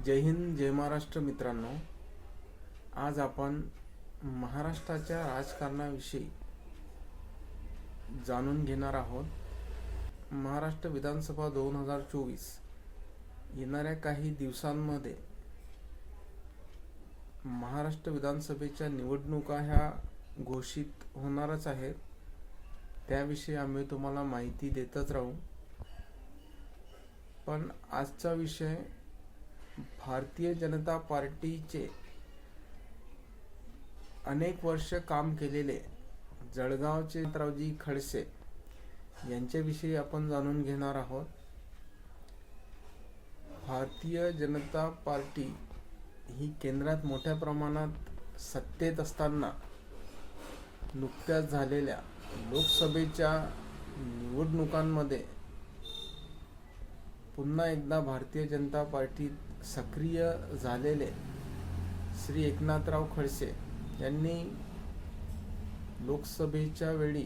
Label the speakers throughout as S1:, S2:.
S1: जय हिंद, जय महाराष्ट्र मित्रांनो. आज आपण महाराष्ट्राच्या राजकारणाविषयी जाणून घेणार आहोत. महाराष्ट्र विधानसभा 2024 येणाऱ्या काही दिवसांमध्ये महाराष्ट्र विधानसभेच्या निवडणुका ह्या घोषित होणारच आहेत. त्याविषयी आम्ही तुम्हाला माहिती देतच राहू. पण आजचा विषय भारतीय जनता पार्टीचे अनेक वर्ष काम केलेले जळगावचे रावजी खडसे यांच्याविषयी आपण जाणून घेणार आहोत. भारतीय जनता पार्टी ही केंद्रात मोठ्या प्रमाणात सत्तेत असताना नुकत्याच झालेल्या लोकसभेच्या निवडणुकांमध्ये पुन्हा एकदा भारतीय जनता पार्टीत सक्रिय झालेले श्री एकनाथराव खडसे यांनी लोकसभेच्या वेळी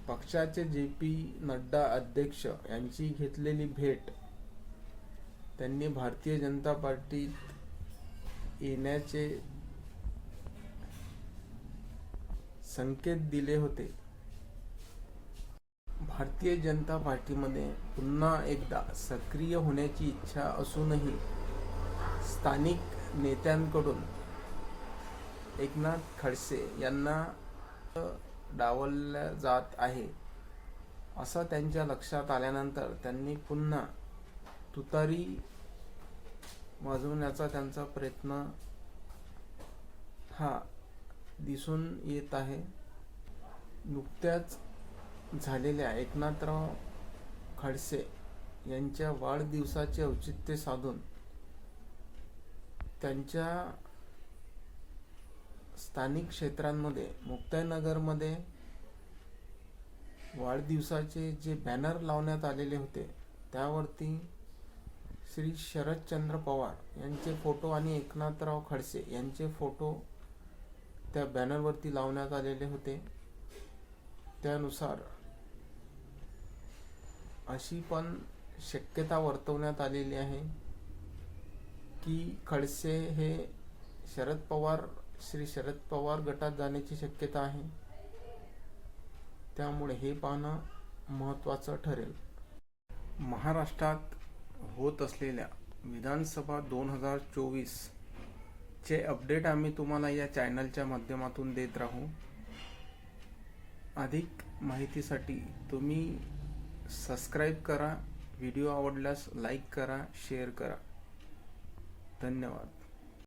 S1: पक्षाचे जे.पी. नड्डा अध्यक्ष यांची घेतलेली भेट, त्यांनी भारतीय जनता पार्टीत येण्याचे संकेत दिले होते. भारतीय जनता पार्टीमध्ये पुन्हा एकदा सक्रिय होण्याची इच्छा असूनही स्थानिक नेत्यांकडून एकनाथ खडसे यांना डावलल्या जात आहे असं त्यांच्या लक्षात आल्यानंतर त्यांनी पुन्हा तुतारी वाजवण्याचा त्यांचा प्रयत्न हा दिसून येत आहे. नुकत्याच झालेल्या एकनाथराव खडसे यांच्या वाढदिवसाचे औचित्य साधून त्यांच्या स्थानिक क्षेत्रांमध्ये मुक्ताईनगरमध्ये वाढदिवसाचे जे बॅनर लावण्यात आलेले होते त्यावरती श्री शरदचंद्र पवार यांचे फोटो आणि एकनाथराव खडसे यांचे फोटो त्या बॅनरवरती लावण्यात आलेले होते. त्यानुसार अशी पण शक्यता वर्तवण्यात आलेली आहे की खडसे हे श्री शरद पवार गटात जाण्याची शक्यता आहे. त्यामुळे हे पाहणं महत्त्वाचं ठरेल. महाराष्ट्रात होत असलेल्या विधानसभा 2024 चे अपडेट आम्ही तुम्हाला या चॅनलच्या माध्यमातून देत राहू. अधिक माहितीसाठी तुम्ही सबस्क्राईब करा. व्हिडिओ आवडल्यास लाईक करा, शेअर करा. धन्यवाद.